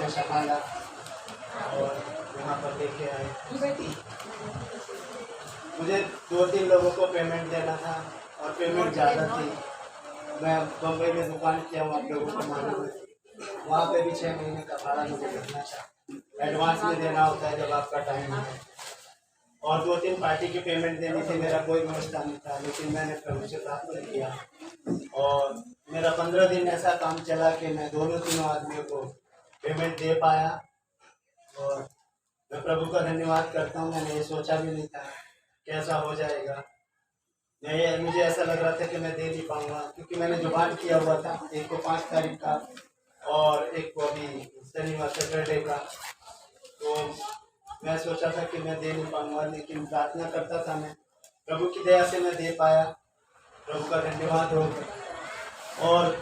मैंने संभाला और यहाँ पर लेके आए। मुझे 2-3 लोगों को पेमेंट देना था और पेमेंट ज़्यादा थी। मैं बम्बई में दुकान किया हूँ, आप लोगों को मालूम है। वहाँ पे भी 6 महीने का भाड़ा मुझे देना था, एडवांस में देना होता है जब आपका टाइम है। और 2-3 पार्टी की पेमेंट देनी थी, मेरा कोई व्यवस्था नहीं था, लेकिन मैंने प्रभु से प्रार्थना किया और मेरा 15 दिन ऐसा काम चला कि मैं दोनों आदमियों को पेमेंट दे पाया। और मैं प्रभु का धन्यवाद करता हूँ। मैंने ये सोचा भी नहीं था कैसा हो जाएगा। मुझे ऐसा लग रहा था कि मैं दे नहीं पाऊँगा, क्योंकि मैंने जुगाड़ किया हुआ था, एक को 5 तारीख का और एक को अभी शनिवार सैटरडे का। तो मैं सोचा था कि मैं दे नहीं पाऊँगा, लेकिन प्रार्थना करता था मैं, प्रभु की दया से मैं दे पाया। प्रभु का धन्यवाद हो। और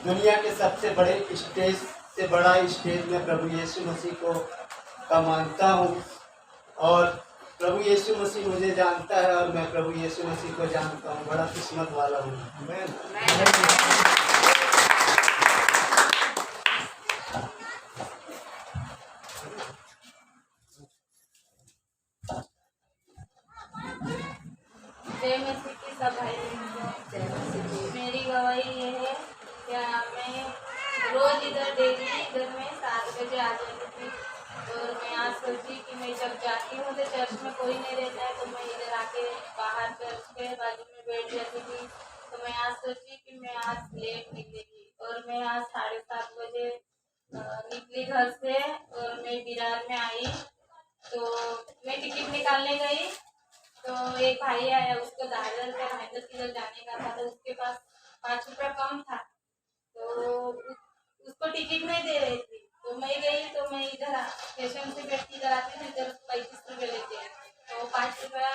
दुनिया के सबसे बड़े स्टेज से बड़ा स्टेज में प्रभु यीशु मसीह को का मानता हूँ और प्रभु यीशु मसीह मुझे जानता है और मैं प्रभु यीशु मसीह को जानता हूँ। बड़ा किस्मत वाला हूँ। जय मसीह की सब भाई। मेरी गवाही ये है कि मैं रोज इधर डेली इधर में 7 बजे आ जाती थी और मैं आज सोची कि मैं जब जाती हूँ तो चर्च में कोई नहीं रहता है, तो मैं इधर आके बाहर चर्च के बाजू में बैठ जाती थी। तो मैं आज सोची कि मैं आज लेट निकलेगी और मैं आज 7:30 बजे निकली घर से और मैं बिरार में आई। तो मैं टिकट निकालने गई तो एक भाई आया, उसको दादर का भाईदर किधर जाने का था, तो उसके पास 5 रुपया कम था, तो उसको टिकट नहीं दे रही थी। तो मैं गई, तो मैं इधर स्टेशन से बैठ के इधर आती थी, इधर 35 रुपये लेते हैं। तो 5 रुपया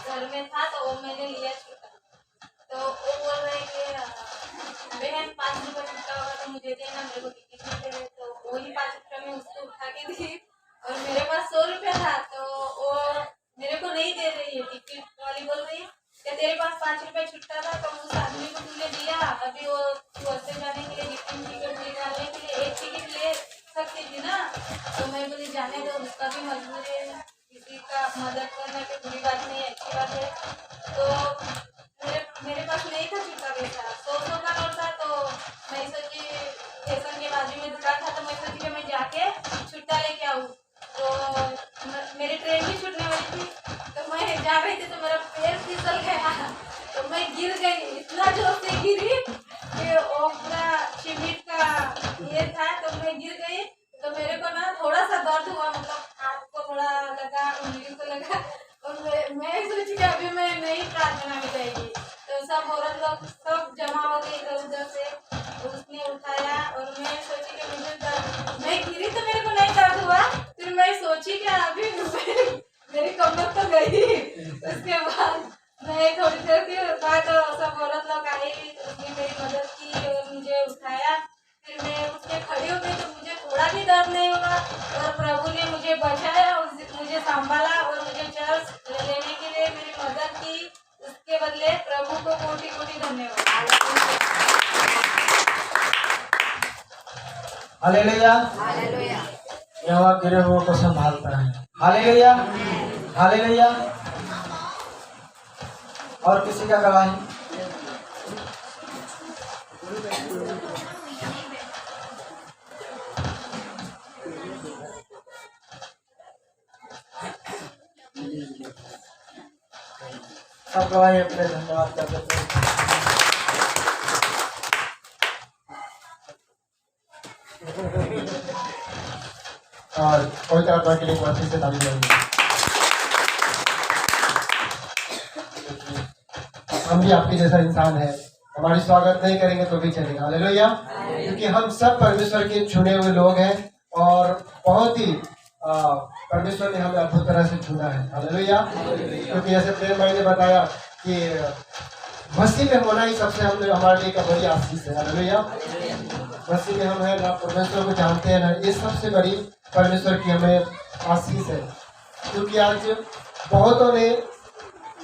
घर में था तो वो मैंने लिया छुट्टा। तो वो बोल रहे कि बहन 5 रुपया छुट्टा होगा तो मुझे देना, मेरे को टिकट नहीं दे रहे। तो वही 5 रुपया मैं उसको उठा के दी और मेरे पास 100 रुपया था, तो वो मेरे को नहीं दे रही है। टिकट वाली बोल रही है कि तेरे पास 5 रुपया छुट्टा था तो उस आदमी को तुमने दिया, अभी वो बस जाने के लिए रिटर्न टिकट निकालने के लिए एक टिकट ले सकती थी ना। तो मैं बोली जाने दो, उसका भी मजबूरी है, किसी का मदद करना कोई बुरी बात नहीं है, अच्छी बात है। तो मेरे पास नहीं था छुट्टा पैसा, 100 का नोट था। तो मैं सोची स्टेशन के बाजू में दुकान था, तो मैं सोची कि मैं जाके छुट्टा लेके आऊँ। तो मेरी ट्रेन भी छूटने वाली थी, तो मैं जा रही थी तो मेरा पैर फिसल गया, तो मैं गिर गई। इतना जोर से गिरी कि वो पूरा सीमेंट का ये था, तो मैं गिर गई। तो मेरे को ना थोड़ा सा दर्द हुआ, मतलब हाथ को थोड़ा लगा, उंगली को लगा। और मैं सोची कि अभी मैं नहीं प्रार्थना में जाएगी। तो सब औरत लोग सब जमा हो गए इधर उधर से, उसने उठाया और मैं सोची कि मुझे मैं गिरी तो मेरे को नहीं दर्द हुआ। फिर मैं सोची कि अभी मेरी कमर तो गई। उसके बाद मैं थोड़ी देर के बाद सब औरत लोग आई, उसने मेरी मदद की और मुझे उठाया। फिर मैं उठ के खड़ी हो गई, तो मुझे थोड़ा भी दर्द नहीं हुआ और प्रभु ने मुझे बचाया, मुझे संभाला और मुझे चर्च लेने के लिए मेरी मदद की। उसके बदले प्रभु को कोटि कोटि धन्यवाद। हालेलुया। हालेलुया। यहोवा गिरे हुओं को संभालता है। Hallelujah, hallelujah. और किसी का गवाही? सब गवाही अपने धन्यवाद करते हैं। और पवित्र आत्मा के लिए मसीह से ताली बजाएंगे। हम भी आपके जैसा इंसान है, हमारी स्वागत नहीं करेंगे तो भी चलेगा। हालेलुया। क्योंकि हम सब परमेश्वर के चुने हुए लोग हैं और बहुत ही परमेश्वर ने हमें अद्भुत तरह से चुना है। हालेलुया। क्योंकि जैसे प्रेम भाई ने बताया कि मसीह में होना ही सबसे हमारे लिए बड़ी आशीष है। हालेलुया। मसीह में हम हैं ना, परमेश्वर को जानते हैं ना, ये सबसे बड़ी परमेश्वर की हमें आशीष है। क्योंकि आज बहुतों ने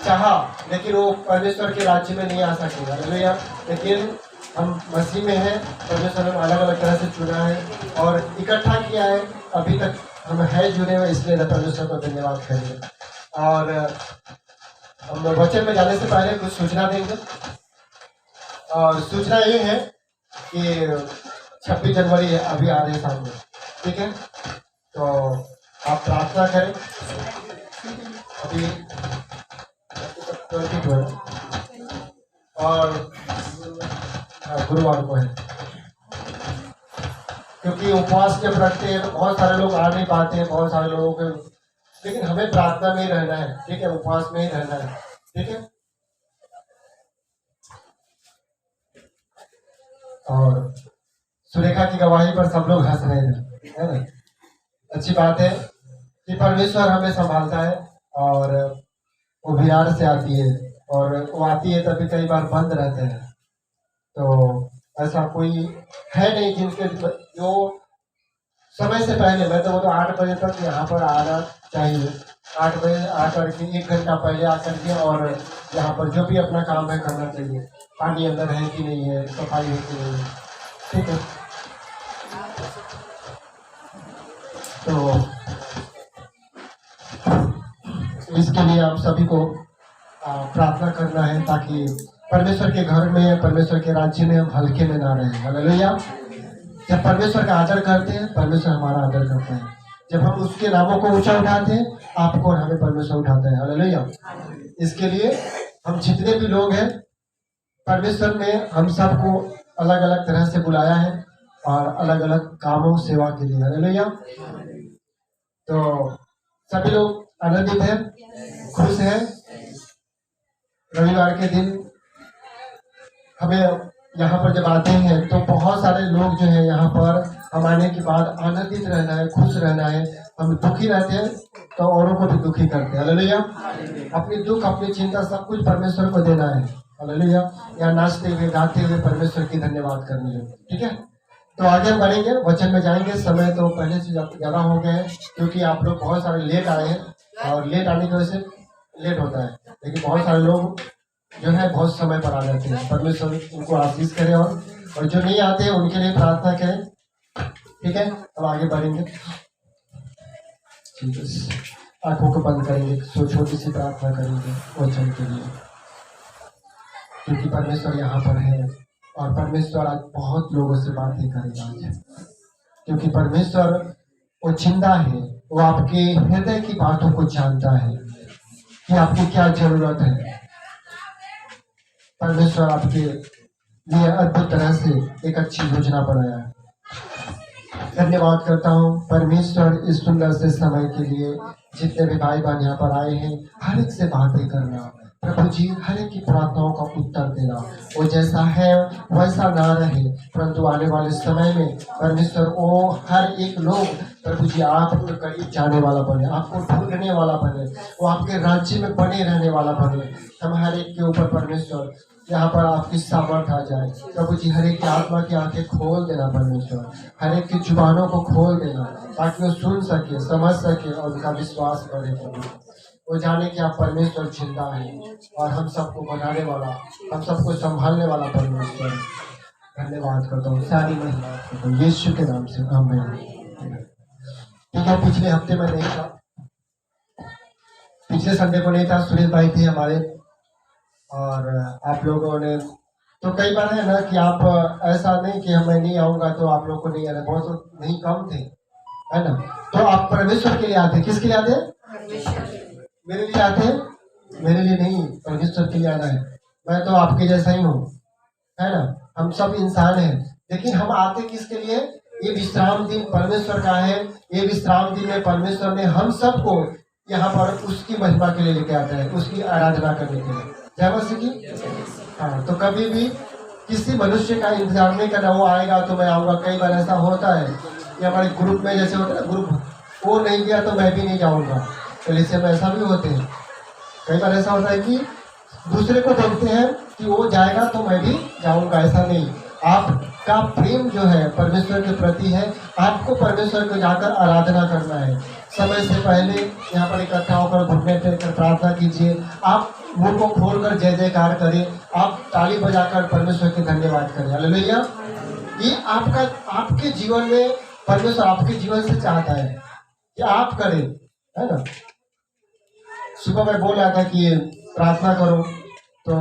चाहा लेकिन वो परमेश्वर के राज्य में नहीं आ सके। हालेलुया। लेकिन हम मसीह में हैं, परमेश्वर ने अलग अलग तरह से चुना है और इकट्ठा किया है, अभी तक हम है जुड़े हुए, इसलिए परमेश्वर को धन्यवाद करेंगे। और हम वचन में जाने से पहले कुछ सूचना देंगे, और सूचना ये है कि 26 जनवरी अभी आ रही है सामने, ठीक है? तो आप प्रार्थना करें, अभी 22 और गुरुवार को है, क्योंकि उपवास जब रखते हैं तो बहुत सारे लोग आ नहीं पाते हैं, बहुत सारे लोगों के, लेकिन हमें प्रार्थना में ही रहना है, ठीक है? उपवास में ही रहना है, ठीक है? और सुरेखा की गवाही पर सब लोग हंस रहे हैं, है ना? अच्छी बात है कि परमेश्वर हमें संभालता है, और वो बिहार से आती है, और वो आती है तभी कई बार बंद रहते हैं, तो ऐसा कोई है नहीं जिनके जो समय से पहले, मैं तो वो तो 8 बजे तक यहाँ पर आना चाहिए, 8 बजे आकर के 1 घंटा पहले आकर के और यहाँ पर जो भी अपना काम है करना चाहिए, पानी अंदर है कि नहीं है, सफाई है कि नहीं है, ठीक है? तो इसके लिए आप सभी को प्रार्थना करना है, ताकि परमेश्वर के घर में, परमेश्वर के राज्य में हम हल्के में ना रहें। हालेलुया। जब परमेश्वर का आदर करते हैं, परमेश्वर हमारा आदर करता है। जब हम उसके नामों को ऊंचा उठाते हैं, आपको और हमें परमेश्वर उठाता है। हालेलुया। इसके लिए हम जितने भी लोग हैं, परमेश्वर ने हम सबको अलग अलग तरह से बुलाया है और अलग अलग कामों सेवा के लिए। हालेलुया। तो सभी लोग आनंदित हैं, खुश हैं। रविवार के दिन हमें यहाँ पर जब आते हैं तो बहुत सारे लोग जो है यहाँ पर हम आने के बाद आनंदित रहना है, खुश रहना है। हम दुखी रहते हैं तो औरों को भी दुखी करते हैं। हालेलुया। अपनी दुख, अपनी चिंता सब कुछ परमेश्वर को देना है। हालेलुया। यहाँ नाचते हुए, गाते हुए परमेश्वर की धन्यवाद करनी है, ठीक है? तो आगे हम बढ़ेंगे, वचन में जाएंगे। समय तो पहले से ज़्यादा हो गए हैं, क्योंकि आप लोग बहुत सारे लेट आए हैं, और लेट आने की वजह से लेट होता है, लेकिन बहुत सारे लोग जो है बहुत समय पर आ जाते हैं। परमेश्वर उनको आशीष करे, और जो नहीं आते हैं उनके लिए प्रार्थना करें, ठीक है? अब आगे बढ़ेंगे, ठीक है? आंखों को बंद करेंगे, छोटी सी प्रार्थना करेंगे वचन के लिए, क्योंकि परमेश्वर यहाँ पर है, और परमेश्वर आज बहुत लोगों से बातें करेगा आज, क्योंकि परमेश्वर वो जिंदा है, वो आपके हृदय की बातों को जानता है कि आपकी क्या जरूरत है। परमेश्वर आपके लिए अद्भुत तरह से एक अच्छी योजना बनाया है। धन्यवाद करता हूँ परमेश्वर इस सुंदर से समय के लिए। जितने भी भाई बहन यहाँ पर आए हैं, हर एक से बातें करना, प्रभु जी हर एक की प्रार्थनाओं का उत्तर देना। वो जैसा है वैसा ना रहे, परंतु आने वाले समय में परमेश्वर वो हर एक लोग प्रभु जी आपके करीब जाने वाला बने, आपको ढूंढने वाला बने, वो आपके राज्य में बने रहने वाला बने। हम हर एक के ऊपर परमेश्वर यहाँ पर आपकी सामर्थ आ जाए। प्रभु जी हर एक की आत्मा की आंखें खोल देना परमेश्वर, हर एक की जुबानों को खोल देना, ताकि वो सुन सके, समझ सके और उनका विश्वास बढ़े। प्रभु वो जाने कि आप परमेश्वर जिंदा है और हम सबको बनाने वाला, हम सबको संभालने वाला परमेश्वर। धन्यवाद करता हूँ, सारी महिमा यीशु के नाम से आमीन। ठीक है, पिछले हफ्ते में नहीं था, पिछले संडे को नहीं था, सुरेश भाई थे हमारे, और आप लोगों ने तो कई बार है ना कि आप ऐसा नहीं कि मैं नहीं आऊँगा तो आप लोग को नहीं आना, बहुत नहीं कम थे, है ना? तो आप परमेश्वर के लिए आते, किसके लिए आते? मेरे लिए आते हैं? मेरे लिए नहीं, परमेश्वर के लिए आना है। मैं तो आपके जैसा ही हूँ, है ना? हम सब इंसान हैं, लेकिन हम आते किसके लिए? ये विश्राम दिन परमेश्वर का है। ये विश्राम दिन में परमेश्वर ने हम सबको यहाँ पर उसकी महिमा के लिए लेके आता है, उसकी आराधना करने के लिए। जय मसीह की। हाँ, तो कभी भी किसी मनुष्य का इंतजार नहीं करना, वो आएगा तो मैं आऊँगा। कई बार ऐसा होता है कि हमारे ग्रुप में जैसे होता है ना, ग्रुप वो नहीं गया तो मैं भी नहीं जाऊँगा, तो में ऐसा भी होते हैं। कई बार ऐसा होता है कि दूसरे को देखते हैं कि वो जाएगा तो मैं भी जाऊँगा, ऐसा नहीं। आपका प्रेम जो है परमेश्वर के प्रति है, आपको परमेश्वर को जाकर आराधना करना है। समय से पहले यहाँ पर इकट्ठा होकर घुटने टेक कर प्रार्थना कीजिए। आप मुंह को खोलकर जय जयकार करें, आप ताली बजाकर परमेश्वर के धन्यवाद करें। हालेलुया। ये आपके जीवन में परमेश्वर आपके जीवन से चाहता है कि आप करें, है ना। सुबह मैं बोल रहा था कि प्रार्थना करो, तो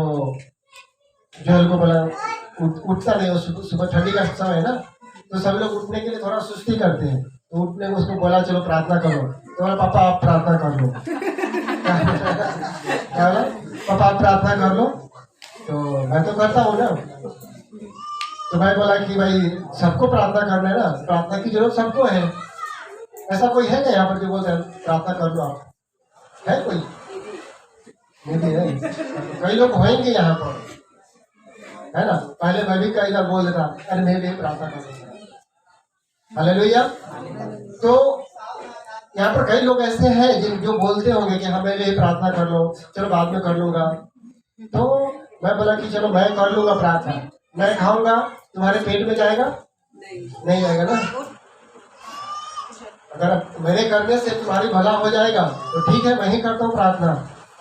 जोएल को बोला उठता नहीं, सुबह ठंडी का समय है ना, तो सब लोग उठने के लिए थोड़ा सुस्ती करते हैं, तो उठने को उसको बोला चलो प्रार्थना करो, तो बोला पापा आप प्रार्थना कर लो। क्या बोला? पापा आप प्रार्थना कर लो। तो मैं तो करता हूँ ना, तो मैं बोला कि भाई सबको प्रार्थना करना है ना, प्रार्थना की जरूरत सबको है। ऐसा कोई है क्या यहाँ पर जो बोलते हैं प्रार्थना कर लो? आप है कोई? नहीं है। कई लोग होंगे यहाँ पर, है ना। पहले मैं भी कई बार बोल देता अरे मैं भी प्रार्थना कर लूंगा। हालेलुया। तो यहाँ पर कई लोग ऐसे हैं जो बोलते होंगे कि हमें भी प्रार्थना कर लो, चलो बाद में कर लूंगा। तो मैं बोला कि चलो मैं कर लूंगा प्रार्थना, मैं खाऊंगा, तुम्हारे पेट में जाएगा? नहीं जाएगा ना। अगर मेरे करने से तुम्हारी भला हो जाएगा तो ठीक है, मैं ही करता हूँ प्रार्थना।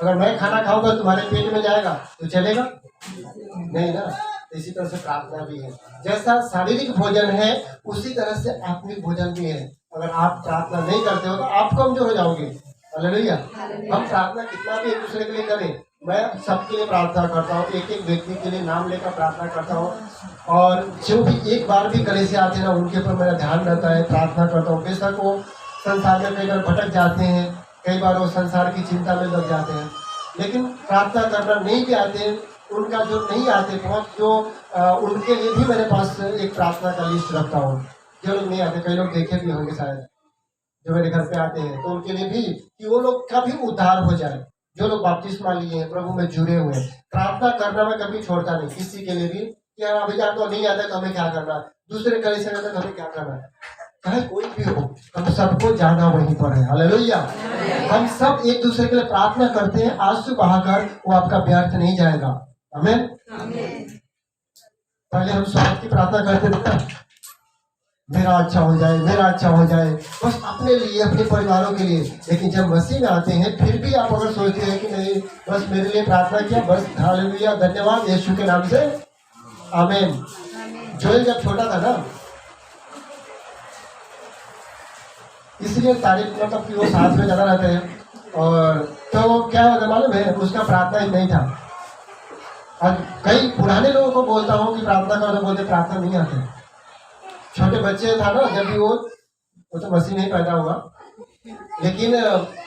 अगर मैं खाना खाऊंगा तुम्हारे पेट में जाएगा तो चलेगा? नहीं ना। इसी तरह से प्रार्थना भी है, जैसा शारीरिक भोजन है उसी तरह से आत्मिक भोजन भी है। अगर आप प्रार्थना नहीं करते हो तो आप कमजोर हो जाओगे। हालेलुया। हम प्रार्थना कितना भी एक दूसरे के लिए करें, मैं सबके लिए प्रार्थना करता हूँ, एक एक व्यक्ति के लिए नाम लेकर प्रार्थना करता हूँ, और जो भी एक बार भी कलीसिया आते हैं ना उनके ऊपर मेरा ध्यान रहता है, प्रार्थना करता हूँ। बेशक वो संसार में कई बार भटक जाते हैं, कई बार वो संसार की चिंता में लग जाते हैं, लेकिन प्रार्थना करना नहीं भी आते हैं, उनका जो नहीं आते पहुँच, जो उनके लिए भी मेरे पास एक प्रार्थना का लिस्ट रखता हूँ। जो लोग नहीं आते, कई लोग देखे भी होंगे शायद जो मेरे घर पे आते हैं, तो उनके लिए भी कि वो लोग का भी उद्धार हो जाए। जो लोग बपतिस्मा लिए हैं, प्रभु में जुड़े हुए हैं, प्रार्थना करना मैं कभी छोड़ता नहीं किसी के लिए भी कि अभी जान तो नहीं आता तो हमें क्या करना, दूसरे कलीसिया में तो हमें क्या करना, चाहे कोई भी हो, हम सबको जाना वहीं पर है। हालेलुया। हम सब एक दूसरे के लिए प्रार्थना करते हैं, आंसू बहाकर, वो आपका व्यर्थ नहीं जाएगा। आमीन। पहले हम स्वार्थ की प्रार्थना करते थे ना, मेरा अच्छा हो जाए, मेरा अच्छा हो जाए, बस अपने लिए, अपने परिवारों के लिए। लेकिन जब मसीह में आते हैं फिर भी आप अगर सोचते हैं कि नहीं बस मेरे लिए प्रार्थना किया, बस हालेलुया धन्यवाद यीशु के नाम से आमीन। जोएल जब छोटा था ना, इसलिए तारीफ मतलब कि वो साथ में ज्यादा रहते हैं, और तो क्या होता मालूम है, उसका प्रार्थना ही नहीं था। और कई पुराने लोगों को बोलता हूँ कि प्रार्थना करो, तो बोलते प्रार्थना नहीं आते। छोटे बच्चे था ना जब भी वो तो मसीह नहीं पैदा हुआ, लेकिन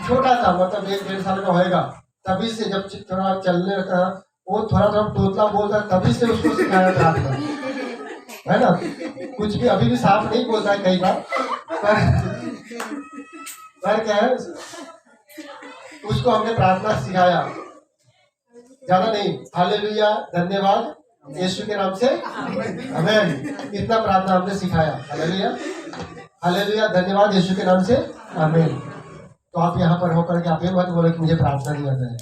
छोटा था, मतलब 1-1.5 साल का होएगा, तभी से जब थोड़ा चलने लगा, वो थोड़ा थोड़ा तोतला बोलता, तभी से उसको सिखाया प्रार्थना, है ना। कुछ भी अभी भी साफ नहीं बोलता है कई बार, पर क्या है, उसको हमने प्रार्थना सिखाया, ज्यादा नहीं। हालेलुया धन्यवाद यीशु के नाम से आमीन, इतना प्रार्थना हमने सिखाया। हालेलुया हालेलुया धन्यवाद यीशु के नाम से आमीन। तो आप यहाँ पर होकर के आप ये मत बोले कि मुझे प्रार्थना नहीं आता है।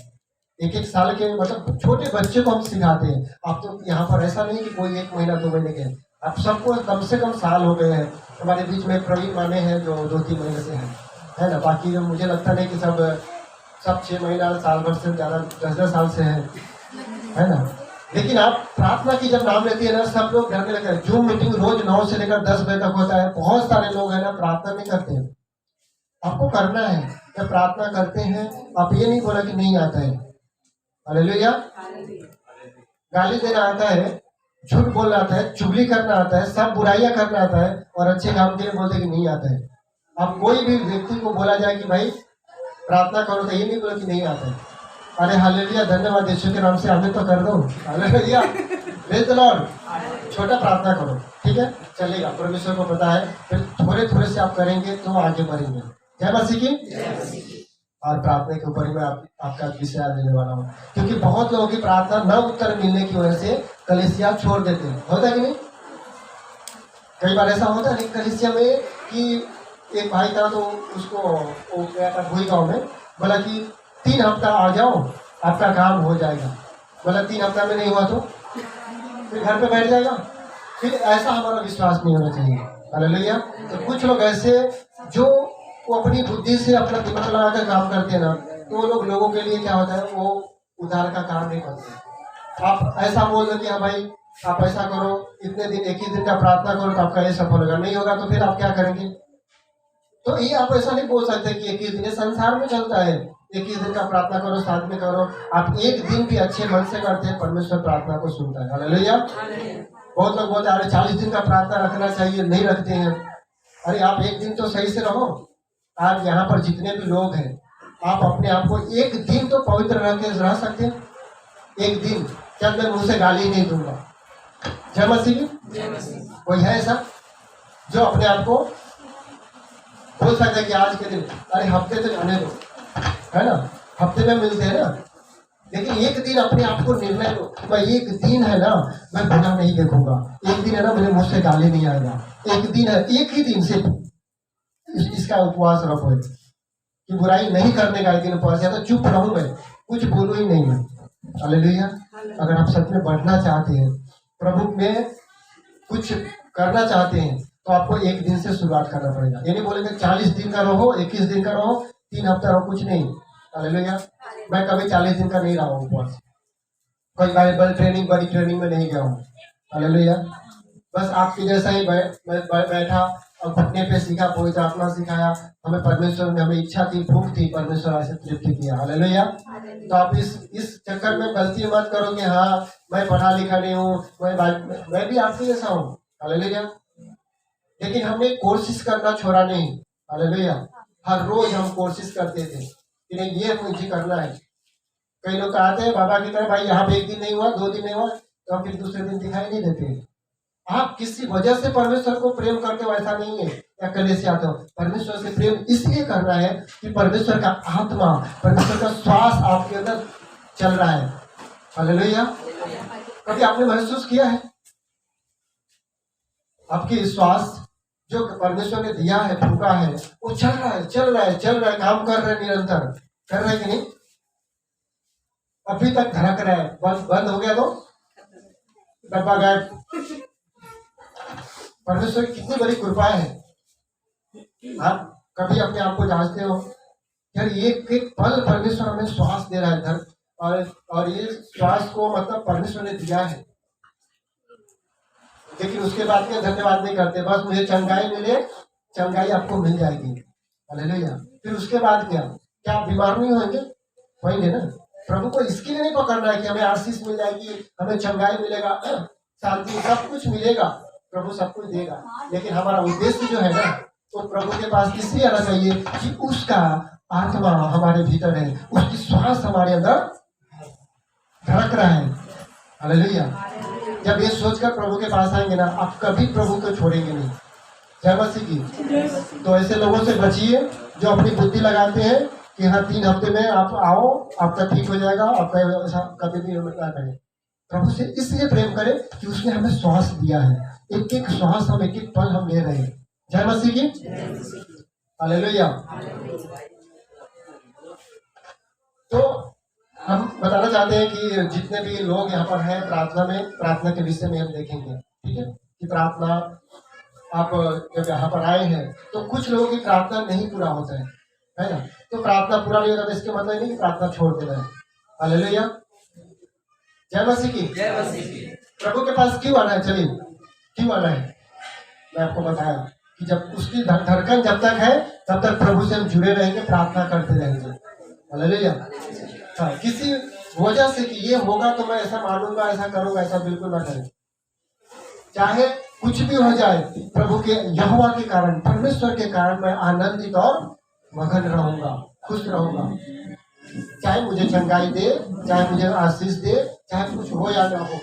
1-1 साल के मतलब छोटे बच्चे को हम सिखाते हैं। आप तो यहाँ पर ऐसा नहीं कि कोई 1 महीना 2 महीने के, आप सबको कम से कम साल हो गए हैं। हमारे बीच में प्रवीण माने हैं जो 2-3 महीने से है ना, बाकी जो मुझे लगता नहीं कि सब 6 महीना साल भर से ज़्यादा 10-10 साल से है ना। लेकिन आप प्रार्थना की जब नाम लेती है ना, सब लोग डरने लगते हैं। जूम मीटिंग रोज 9 से लेकर 10 बजे तक होता है, बहुत सारे लोग हैं ना प्रार्थना नहीं करते हैं। आपको करना है, जब प्रार्थना करते हैं आप ये नहीं बोला कि नहीं आता है। हालेलुया। गाली देना आता है, झूठ बोलना आता है, चुगली करना आता है, सब बुराइयां करना आता है, और अच्छे काम के लिए बोलते कि नहीं आता है। अब कोई भी व्यक्ति को बोला जाए कि भाई प्रार्थना करो, तो ये नहीं बोला कि नहीं आता है। अरे हालेलुया धन्यवाद यीशु के नाम से आमीन तो कर दो। Hallelujah praise the Lord. छोटा प्रार्थना करो, ठीक है, चलेगा, परमेश्वर को पता है। फिर थोड़े थोड़े से आप करेंगे तो आगे बढ़ेंगे। जय मसीह की। और प्रार्थना के ऊपर ही मैं आपका विषय देने वाला हूँ, क्योंकि बहुत लोगों की प्रार्थना न उत्तर मिलने की वजह से कलीसिया छोड़ देते हैं। होता है कि नहीं? कई बार ऐसा होता है कलीसिया में कि एक भाई था, तो उसको वो गया था भूई गाँव में, बोला कि 3 हफ्ता आ जाओ आपका काम हो जाएगा। बोला 3 हफ्ता में नहीं हुआ तो फिर घर पे बैठ जाएगा, फिर ऐसा हमारा विश्वास नहीं होना चाहिए। हालेलुया। तो कुछ लोग ऐसे जो वो अपनी बुद्धि से अपना दिमाग लगा कर काम करते हैं ना, तो वो लोगों के लिए क्या होता है, वो उद्धार का काम नहीं करते। आप ऐसा बोल दो कि हाँ भाई आप ऐसा करो, इतने दिन 21 दिन का प्रार्थना करो तो आपका ये सफल होगा, नहीं होगा तो फिर आप क्या करेंगे? तो ये आप ऐसा नहीं बोल सकते कि 21 दिन, संसार में चलता है 21 दिन का प्रार्थना करो, साथ में करो। आप एक दिन भी अच्छे मन से करते हैं, परमेश्वर प्रार्थना को सुनता है। हालेलुया। बहुत लोग बोलते हैं अरे 40 दिन का प्रार्थना रखना चाहिए, नहीं रखते हैं। अरे आप एक दिन तो सही से रहो। आज यहाँ पर जितने भी लोग हैं, आप अपने आप को एक दिन तो पवित्र रह सकते हैं। एक दिन क्या मैं मुंह से गाली नहीं दूंगा। जय मसीह। कोई है ऐसा जो अपने आप को बोल सकता है कि आज के दिन, अरे हफ्ते तो जाने दो, है ना, हफ्ते में मिलते हैं ना, लेकिन एक दिन अपने आप को निर्णय लो, मैं एक दिन है ना मैं बुरा नहीं देखूंगा, एक दिन है ना मेरे मुंह से गाली नहीं आएगा, एक दिन है, एक ही दिन सिर्फ इसका उपवास रखो कि बुराई नहीं करने का एक दिन उपवास, या तो चुप रहूं मैं, कुछ बोलूं ही नहीं मैं। हालेलुया। अगर आप सच में बढ़ना चाहते हैं, प्रभु में कुछ करना चाहते हैं, तो आपको एक दिन से शुरुआत करना पड़ेगा। ये नहीं बोलेंगे 40 दिन का रहो, 21 दिन का रहो, 3 हफ्ता रहो, कुछ नहीं। हालेलुया। मैं कभी 40 दिन का नहीं रहा हूँ उपवास, कोई बाइबल ट्रेनिंग बड़ी ट्रेनिंग में नहीं गया हूँ। हालेलुया। बस आपके जैसा ही बैठा और घुटने पे सीखा, पवित्र आत्मा सिखाया, हमें परमेश्वर ने, हमें इच्छा थी, भूख थी, परमेश्वर ऐसे तृप्ति किया। हालेलुया। तो आप इस चक्कर में गलती मत करो कि हाँ मैं पढ़ा लिखा नहीं हूँ, मैं भी आपके जैसा हूँ। हालेलुया। लेकिन हमने कोशिश करना छोड़ा नहीं। हालेलुया। हर रोज हम कोशिश करते थे कि नहीं ये मुझे करना है। कई लोग आते हैं बाबा की तरह, भाई यहाँ पे एक दिन नहीं हुआ, 2 दिन नहीं हुआ, तो हम फिर दूसरे दिन दिखाई नहीं देते। आप किसी वजह से परमेश्वर को प्रेम करते हो ऐसा नहीं है, या कलेश आते हो। परमेश्वर से प्रेम इसलिए करना है कि परमेश्वर का आत्मा, परमेश्वर का श्वास आपके अंदर चल रहा है। हालेलुया। कभी आपने महसूस किया है आपकी श्वास जो परमेश्वर ने दिया है, फूका है, वो चल रहा है, चल रहा है, चल रहा है, काम कर रहे हैं, निरंतर कर रहे हैं कि नहीं? अभी तक धड़क रहा है, बंद हो गया तो डब्बा गायब। परमेश्वर की कितनी बड़ी कृपा है। आप कभी अपने आप को जांचते हो यार, एक एक पल परमेश्वर हमें श्वास दे रहा है, और ये श्वास को मतलब परमेश्वर ने दिया है, लेकिन उसके बाद क्या धन्यवाद नहीं करते, बस मुझे चंगाई मिले, चंगाई आपको मिल जाएगी। हालेलुया। फिर उसके बाद क्या आप बीमार नहीं होंगे? होंगे ना। प्रभु को इसके लिए नहीं पकड़ना है कि हमें आशीष मिल जाएगी, हमें चंगाई मिलेगा, शांति, सब कुछ मिलेगा, प्रभु सब कुछ देगा, लेकिन हमारा उद्देश्य जो है ना, तो प्रभु के पास इसलिए आना चाहिए कि उसका आत्मा हमारे भीतर है, उसकी श्वास हमारे अंदर धड़क रहा है। हालेलुया। जब ये सोचकर प्रभु के पास आएंगे ना, आप कभी प्रभु को छोड़ेंगे नहीं। जय मसीह की। तो ऐसे लोगों से बचिए जो अपनी बुद्धि लगाते हैं कि हाँ 3 हफ्ते में आप आओ, आपका ठीक हो जाएगा, आपका ऐसा कभी भी क्या करें। प्रभु से इसलिए प्रेम करें कि उसने हमें श्वास दिया है, एक एक श्वास हम, एक एक पल हम ले रहे हैं। जय मसीह की। हालेलुया। तो हम बताना चाहते हैं कि जितने भी लोग यहाँ पर हैं प्रार्थना के विषय में हम देखेंगे, ठीक है, कि प्रार्थना आप जब यहाँ पर आए हैं तो कुछ लोगों की प्रार्थना नहीं पूरा होता है ना। तो प्रार्थना पूरा नहीं होता तो इसके मतलब नहीं कि प्रार्थना छोड़ देना है। हालेलुया। जय मसीह की। प्रभु के पास क्यों आना है? चलिए क्यों आना है, मैं आपको बताया कि जब उसकी धड़कन जब तक है तब तक प्रभु से हम जुड़े रहेंगे, प्रार्थना करते रहेंगे। हालेलुया। हाँ, किसी वजह से कि ये होगा तो मैं ऐसा मानूंगा, ऐसा करूंगा, ऐसा बिल्कुल ना करें। चाहे कुछ भी हो जाए, प्रभु के यहोवा के कारण, परमेश्वर के कारण मैं आनंदित और मगन रहूंगा, खुश रहूंगा। चाहे मुझे चंगाई दे, चाहे मुझे आशीष दे, चाहे कुछ हो या ना हो,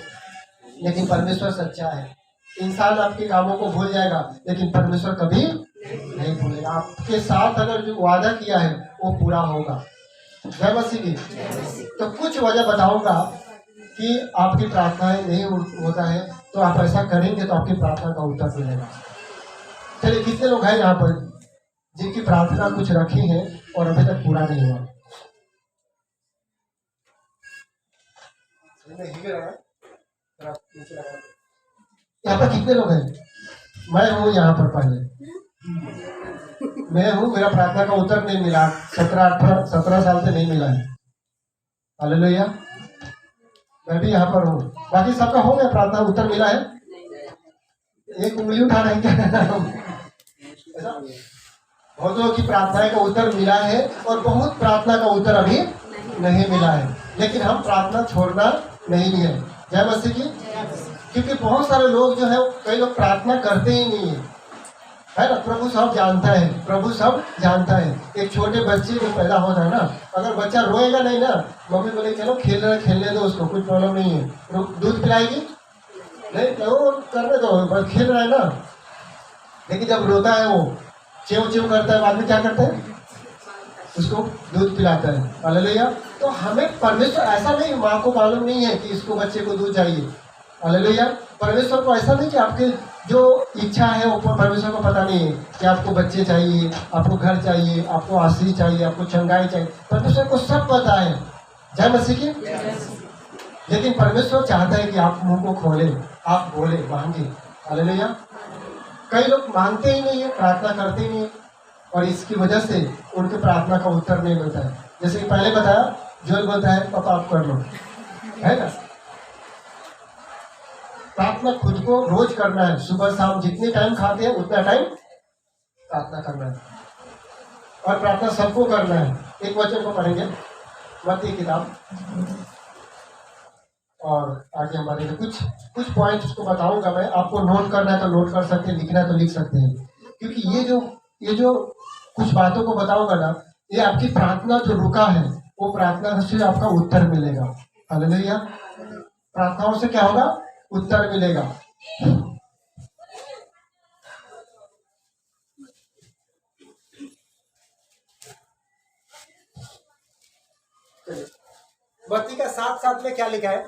लेकिन परमेश्वर सच्चा है। इंसान आपके कामों को भूल जाएगा, लेकिन परमेश्वर कभी नहीं भूलेगा। आपके साथ अगर जो वादा किया है वो पूरा होगा। जय मसीह की। तो कुछ वजह बताऊंगा कि आपकी प्रार्थनाएं नहीं होता है, तो आप ऐसा करेंगे तो आपकी प्रार्थना का उत्तर मिलेगा। चलिए कितने लोग हैं यहाँ पर जिनकी प्रार्थना कुछ रखी है और अभी तक पूरा नहीं हुआ? यहाँ पर कितने लोग हैं? मैं हूँ यहाँ पर पहले, मैं हूँ, मेरा प्रार्थना का उत्तर नहीं मिला, 17 साल से नहीं मिला है। हालेलुया। मैं भी यहाँ पर हूँ, बाकी सबका हो गया, प्रार्थना उत्तर मिला है? एक उंगली उठा रहे हैं क्या? ऐसा बहुत लोगों की प्रार्थना का उत्तर मिला है और बहुत प्रार्थना का उत्तर अभी नहीं मिला है, लेकिन हम प्रार्थना छोड़ना नहीं है। जय मसीह की। क्योंकि बहुत सारे लोग जो है, कई लोग प्रार्थना करते ही नहीं है ना। प्रभु सब जानता है, प्रभु सब जानता है। एक छोटे बच्चे जो पैदा होता है ना, अगर बच्चा रोएगा नहीं ना, मम्मी बोले चलो खेलने दो उसको, कुछ प्रॉब्लम नहीं है, दूध पिलाएगी नहीं, तो करने दो, बस खेल रहा है ना। लेकिन जब रोता है, वो चेव चेव करता है, बाद में क्या करता है? उसको दूध पिलाता है। हालेलुया। तो हमें परमेश्वर ऐसा नहीं, माँ को मालूम नहीं है कि इसको बच्चे को दूध चाहिए। हालेलुया। परमेश्वर को ऐसा नहीं कि आपके जो इच्छा है वो परमेश्वर को पता नहीं है कि आपको बच्चे चाहिए, आपको घर चाहिए, आपको आशीष चाहिए, आपको चंगाई चाहिए। परमेश्वर को सब पता है। जय मसीह की। लेकिन परमेश्वर चाहता है कि आप मुंह को खोले, आप बोले, मांगे। हालेलुया। कई लोग मांगते ही नहीं है, प्रार्थना करते ही नहीं है, और इसकी वजह से उनके प्रार्थना का उत्तर नहीं मिलता है। जैसे कि पहले बताया, जोल बोलता है पापा आप कर लो, है ना। प्रार्थना खुद को रोज करना है, सुबह शाम जितने टाइम खाते हैं उतना टाइम प्रार्थना करना है, और प्रार्थना सबको करना है। एक वचन को पढ़ेंगे, मत्ती किताब, और आगे हमारे कुछ पॉइंट उसको बताऊंगा मैं। आपको नोट करना है तो नोट कर सकते हैं, लिखना है तो लिख सकते हैं, क्योंकि ये जो कुछ बातों को बताऊंगा ना, ये आपकी प्रार्थना जो रुका है, वो प्रार्थना से आपका उत्तर मिलेगा। हालेलुया। प्रार्थनाओं से क्या होगा? उत्तर मिलेगा। मत्ती का 7:7 में क्या लिखा है?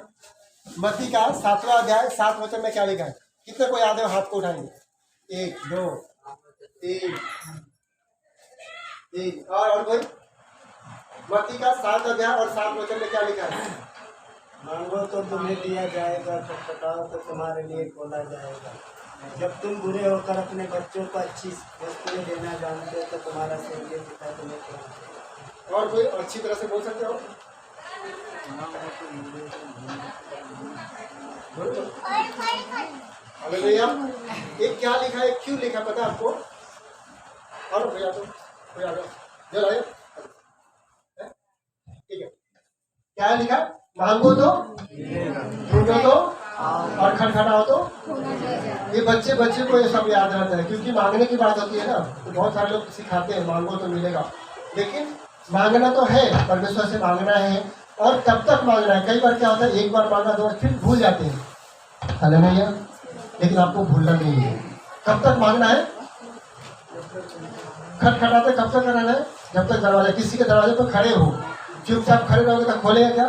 मत्ती का 7वां अध्याय 7 वचन में क्या लिखा है? कितने को याद है? हाथ को उठाएंगे। 1 2 3 और कोई? मत्ती का 7 अध्याय और 7 वचन में क्या लिखा है? मांगो तो तुम्हें दिया जाएगा, खटखटाओ तो तुम्हारे लिए खोला जाएगा। जब तुम बुरे होकर अपने बच्चों को अच्छी वस्तुएं देना जानते हो तो तुम्हारा स्वर्गीय पिता तुम्हें क्या। और कोई अच्छी तरह से बोल सकते हो? हालेलुया। एक क्या लिखा है, क्यों लिखा पता है आपको? और भैया तो कोई आ गया, जो लाए, ठीक है। क्या लिखा? मांगो तो, ढूंढो तो, और खटखटाओ तो। ये बच्चे को ये सब याद रहता है, क्योंकि मांगने की बात होती है ना, तो बहुत सारे लोग सिखाते हैं मांगो तो मिलेगा, लेकिन मांगना तो है, परमेश्वर से मांगना है, और तब तक मांगना है। कई बार क्या होता है, एक बार मांगा तो फिर भूल जाते हैं। हालेलुया। लेकिन आपको भूलना नहीं है। कब तक मांगना है? खटखटाते कब तक रहना है? जब तक दरवाजा, किसी के दरवाजे पर खड़े हो, चुपचाप खड़े रहोगे तो खोलेगा क्या?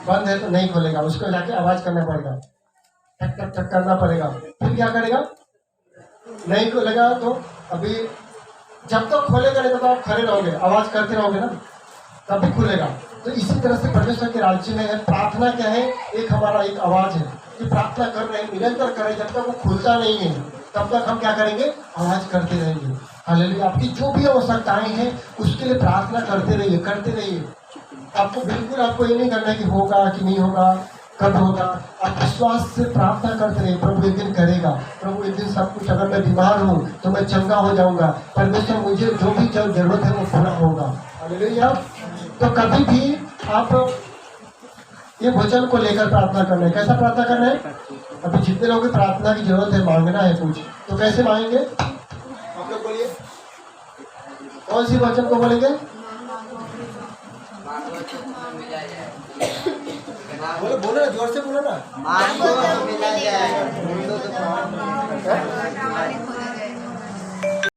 बंद है तो नहीं खोलेगा, उसको जाके आवाज करना पड़ेगा, ठक ठक ठक करना पड़ेगा। फिर क्या करेगा? नहीं खोलेगा तो अभी जब तक खोलेगा नहीं तो आप खड़े रहोगे, आवाज करते रहोगे ना, तभी खुलेगा। तो इसी तरह से परमेश्वर के राज्य में है। प्रार्थना क्या है? एक हमारा एक आवाज है कि प्रार्थना कर रहे हैं, निरंतर करें। जब तक वो खुलता नहीं है तब तक हम क्या करेंगे? आवाज करते रहेंगे। हालेलुया। आपकी जो भी आवश्यकताएं हैं उसके लिए प्रार्थना करते रहिए। आपको बिल्कुल आपको ये नहीं करना है कि होगा कि नहीं होगा, कब होगा। आप विश्वास से प्रार्थना करते रहिए, प्रभु एक दिन करेगा, प्रभु एक दिन सब कुछ। अगर मैं बीमार हूँ तो मैं चंगा हो जाऊंगा, परमेश्वर मुझे जो भी जरूरत है वो पूरा होगा। हालेलुया। तो कभी भी आप ये वचन को लेकर प्रार्थना करना है। कैसा प्रार्थना करना है? अभी जितने लोगों की प्रार्थना की जरूरत है, मांगना है कुछ, तो कैसे मांगेंगे? आप लोग बोलिए, कौन सी वचन को बोलेंगे? बोलो ना, जोर से बोलो ना। मांगो तो मिला जाएगा,